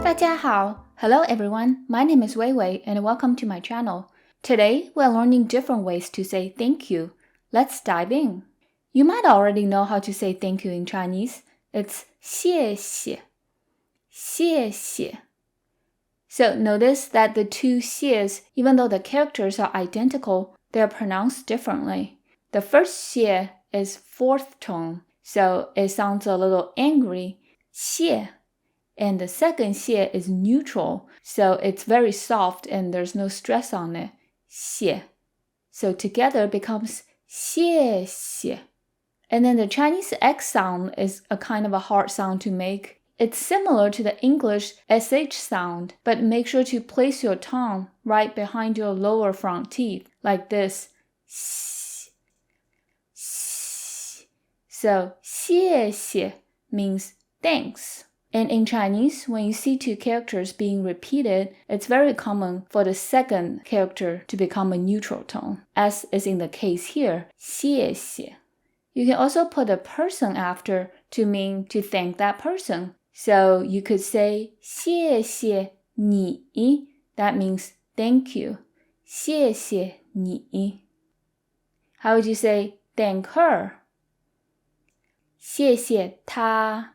大家好. Hello everyone, my name is Wei Wei and welcome to my channel. Today we're learning different ways to say thank you. Let's dive in. You might already know how to say thank you in Chinese. It's 谢谢,谢谢. So notice that the two xies, even though the characters are identical, they are pronounced differently. The first xie is fourth tone, so it sounds a little angry, 谢. And the second xie is neutral, so it's very soft and there's no stress on it, 谢. So together becomes 谢谢. And then the Chinese X sound is a kind of a hard sound to make. It's similar to the English SH sound, but make sure to place your tongue right behind your lower front teeth, like this. So, 谢谢 means thanks. And in Chinese, when you see two characters being repeated, it's very common for the second character to become a neutral tone, as is in the case here, 谢谢. You can also put a person after to mean to thank that person. So you could say 谢谢你, that means thank you. 谢谢你. How would you say thank her? 谢谢她.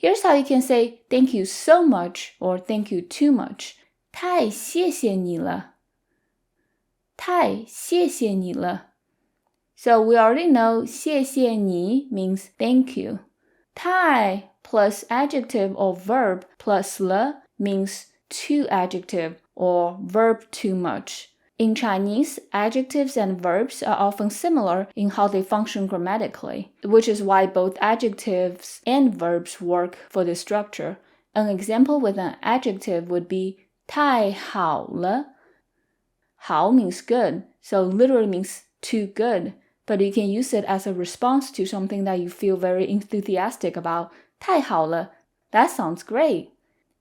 Here's how you can say thank you so much or thank you too much. 太谢谢你了. 太谢谢你了. So we already know 谢谢你 means thank you. 太 plus adjective or verb plus 了 means too adjective or verb too much. In Chinese, adjectives and verbs are often similar in how they function grammatically, which is why both adjectives and verbs work for this structure. An example with an adjective would be 太好了. 好 means good, so literally means too good, but you can use it as a response to something that you feel very enthusiastic about. 太好了, that sounds great.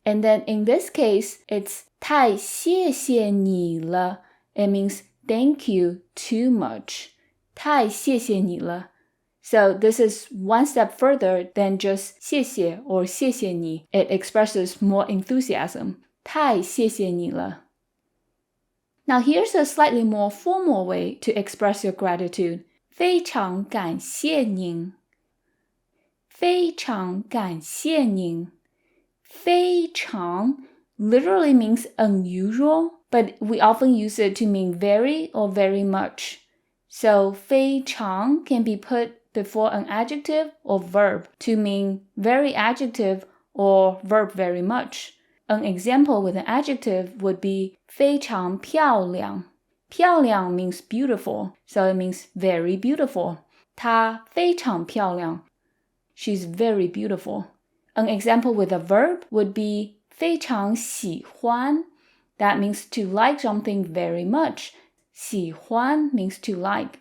And then in this case, it's 太谢谢你了. It means thank you too much. 太谢谢你了. So this is one step further than just 谢谢 or 谢谢你. It expresses more enthusiasm. 太谢谢你了. Now here's a slightly more formal way to express your gratitude. 非常感谢您. 非常感谢您. 非常 literally means unusual, but we often use it to mean very or very much. So 非常 can be put before an adjective or verb to mean very adjective or verb very much. An example with an adjective would be 非常漂亮. 漂亮 means beautiful, so it means very beautiful. 她非常漂亮. She's very beautiful. An example with a verb would be 非常喜欢. That means to like something very much. 喜欢 means to like.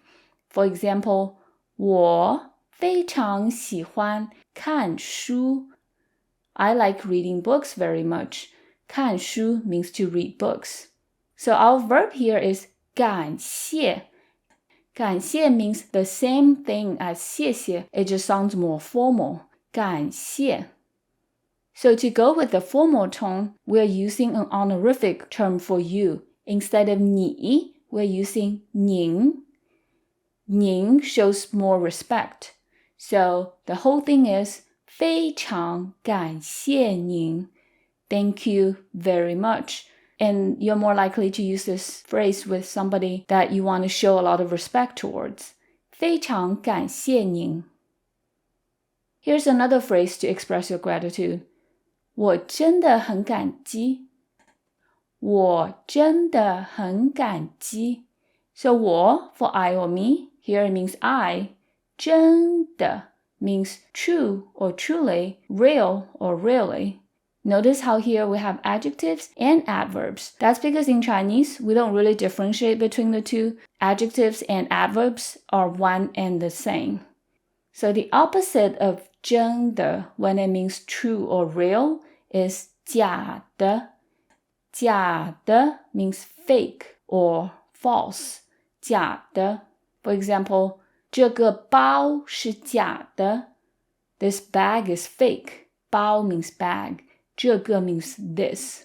For example, 我非常喜欢看书. I like reading books very much. 看书 means to read books. So our verb here is 感谢. 感谢 means the same thing as 谢谢, it just sounds more formal. 感谢. So to go with the formal tone, we're using an honorific term for you. Instead of 你, we're using 您. 您 shows more respect. So the whole thing is 非常感谢您. Thank you very much. And you're more likely to use this phrase with somebody that you want to show a lot of respect towards. 非常感谢您. Here's another phrase to express your gratitude. 我真的很感激. 我真的很感激. So 我 for I or me, here it means I. 真的 means true or truly, real or really. Notice how here we have adjectives and adverbs. That's because in Chinese, we don't really differentiate between the two. Adjectives and adverbs are one and the same. So the opposite of 真的, when it means true or real, is 假的. 假的 means fake or false. 假的. For example, 这个包是假的. This bag is fake. 包 means bag. 这个 means this.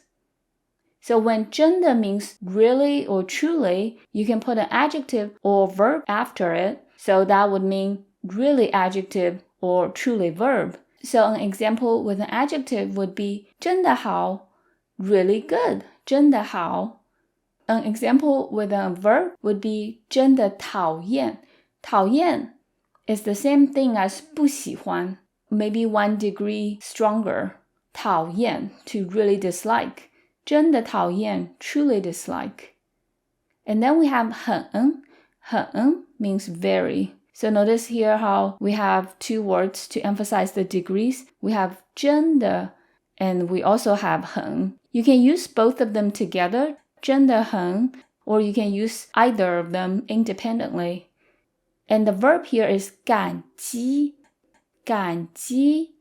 So when 真的 means really or truly, you can put an adjective or verb after it. So that would mean really adjective or truly verb. So an example with an adjective would be 真的好, really good, 真的好. An example with a verb would be 真的讨厌. 讨厌 is the same thing as 不喜欢, maybe 1 degree stronger. 讨厌 to really dislike. 真的讨厌 truly dislike. And then we have 很. 很 means very. So notice here how we have 2 words to emphasize the degrees. We have 真的 and we also have 很. You can use both of them together, 真的很, or you can use either of them independently. And the verb here is 感激. 感激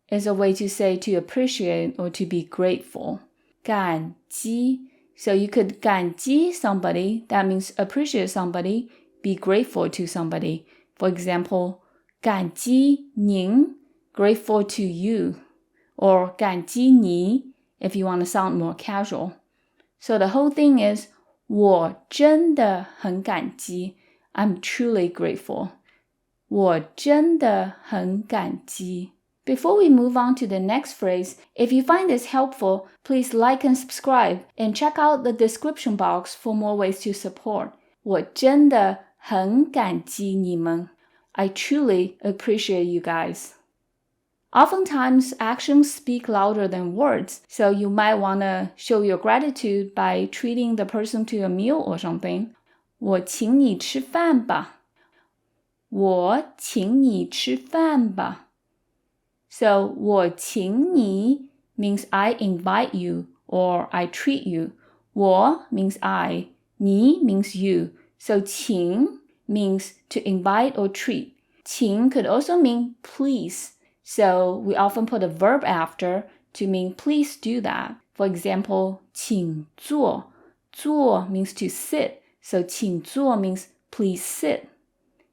is a way to say to appreciate or to be grateful. 感激. So you could 感激 somebody, that means appreciate somebody, be grateful to somebody. For example, 感激您, grateful to you. Or 感激你, if you want to sound more casual. So the whole thing is 我真的很感激. I'm truly grateful. 我真的很感激. Before we move on to the next phrase, if you find this helpful, please like and subscribe and check out the description box for more ways to support. 我真的很感激你们. I truly appreciate you guys. Oftentimes, actions speak louder than words, so you might want to show your gratitude by treating the person to a meal or something. 我请你吃饭吧. 我请你吃饭吧. So, 我请你 means I invite you or I treat you. 我 means I. 你 means you. So, 请 means to invite or treat. 请 could also mean please. So, we often put a verb after to mean please do that. For example, 请坐. 坐 means to sit. So, 请坐 means please sit.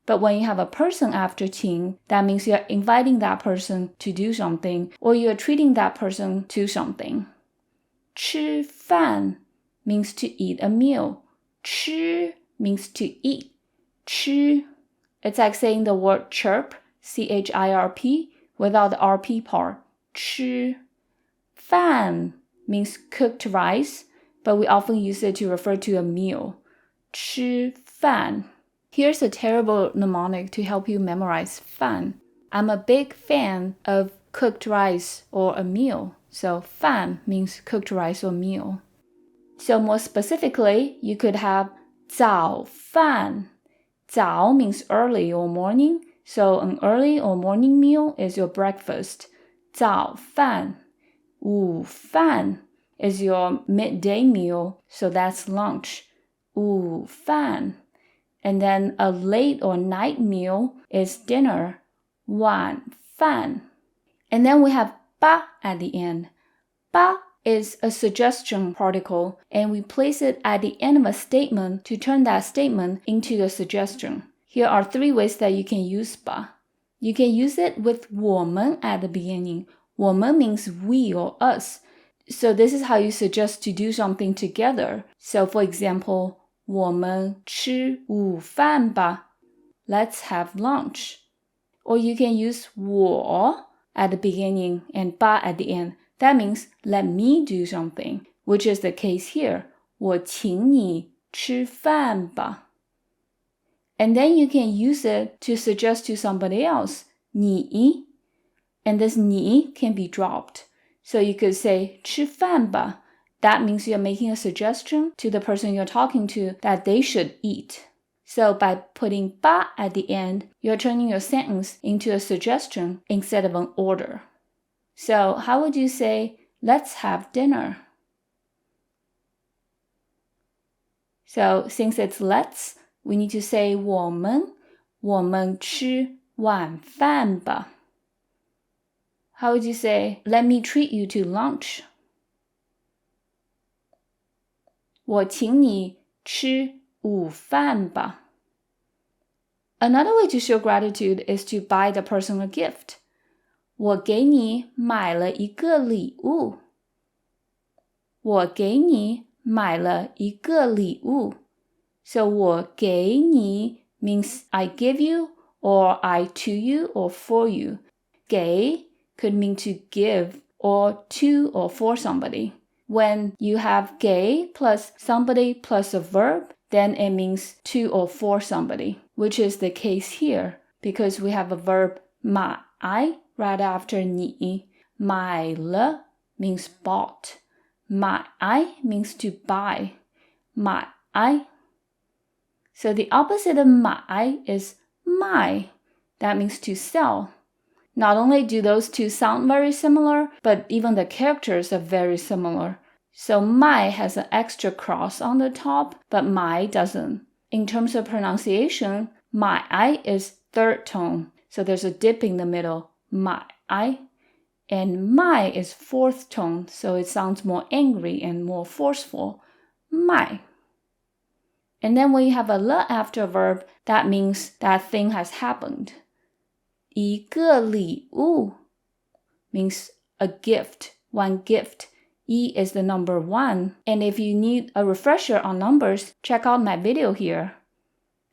But when you have a person after 请, that means you're inviting that person to do something or you're treating that person to something. 吃饭 means to eat a meal. 吃 means to eat. 吃, it's like saying the word chirp, C-H-I-R-P, without the R-P part. 吃. 饭 means cooked rice, but we often use it to refer to a meal. 吃饭. Here's a terrible mnemonic to help you memorize 饭. I'm a big fan of cooked rice or a meal. So 饭 means cooked rice or meal. So more specifically, you could have 早饭. 早 means early or morning. So an early or morning meal is your breakfast. 早饭. 午饭 is your midday meal. So that's lunch. 午饭. And then a late or night meal is dinner. 晚饭. And then we have 吧 at the end. 吧 is a suggestion particle, and we place it at the end of a statement to turn that statement into a suggestion. Here are 3 ways that you can use 吧. You can use it with 我们 at the beginning. 我们 means we or us. So this is how you suggest to do something together. So for example, 我们吃午饭吧. Let's have lunch. Or you can use 我 at the beginning and 吧 at the end. That means let me do something, which is the case here. 我请你吃饭吧. And then you can use it to suggest to somebody else, 你. And this 你 can be dropped. So you could say 吃饭吧. That means you're making a suggestion to the person you're talking to that they should eat. So by putting 吧 at the end, you're turning your sentence into a suggestion instead of an order. So how would you say, let's have dinner? So since it's let's, we need to say 我们吃晚饭吧. How would you say, let me treat you to lunch? 我请你吃午饭吧. Another way to show gratitude is to buy the person a gift. 我给你买了一个礼物.我给你买了一个礼物。So 我给你 means I give you or I to you or for you. 给 could mean to give or to or for somebody. When you have 给 plus somebody plus a verb, then it means to or for somebody, which is the case here because we have a verb 买 right after 你。买了 means bought. 买 means to buy. 买 So the opposite of 买 is 卖. That means to sell. Not only do those two sound very similar, but even the characters are very similar. So 卖 has an extra cross on the top, but 买 doesn't. In terms of pronunciation, 买 is third tone. So there's a dip in the middle. 买 and 卖 is fourth tone, so it sounds more angry and more forceful. 卖. And then when you have a le after a verb, that means that thing has happened. 一个礼物 means a gift, one gift. 一 is the number 1. And if you need a refresher on numbers, check out my video here.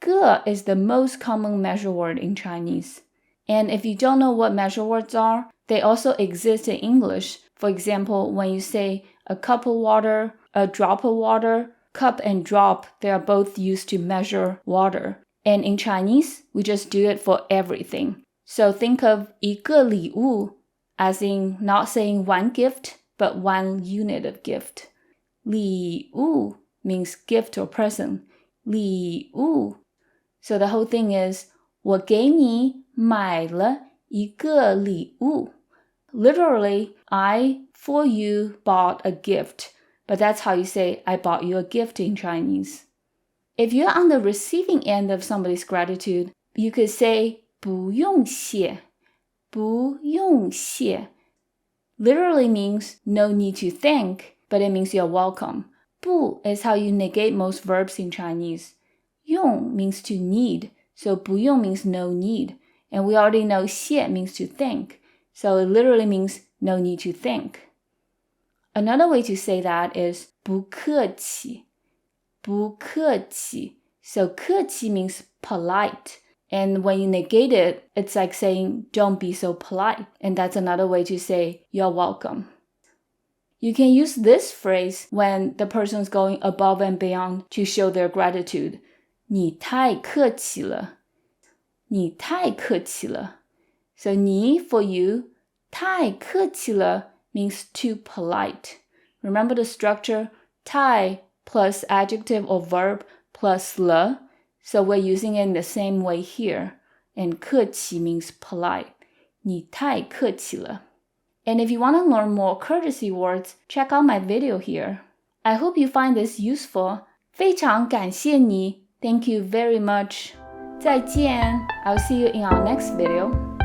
个 is the most common measure word in Chinese. And if you don't know what measure words are, they also exist in English. For example, when you say a cup of water, a drop of water, cup and drop, they are both used to measure water. And in Chinese, we just do it for everything. So think of 一个礼物 as in not saying one gift, but one unit of gift. 礼物 means gift or present. 礼物. So the whole thing is 我给你买了一个礼物. Literally, I for you bought a gift, but that's how you say I bought you a gift in Chinese. If you're on the receiving end of somebody's gratitude, you could say 不用谢,不用谢. Literally means no need to thank, but it means you're welcome. 不 is how you negate most verbs in Chinese. 用 means to need, so 不用 means no need. And we already know 谢 means to thank, so it literally means no need to thank. Another way to say that is 不客气,不客气. So 客气 means polite. And when you negate it, it's like saying, don't be so polite. And that's another way to say, you're welcome. You can use this phrase when the person's going above and beyond to show their gratitude. 你太客气了,你太客气了. So 你 for you, 太客气了 means too polite. Remember the structure? 太 plus adjective or verb plus 了. So we're using it in the same way here. And 客气 means polite. 你太客气了. And if you want to learn more courtesy words, check out my video here. I hope you find this useful. 非常感谢你. Thank you very much. 再见. I'll see you in our next video.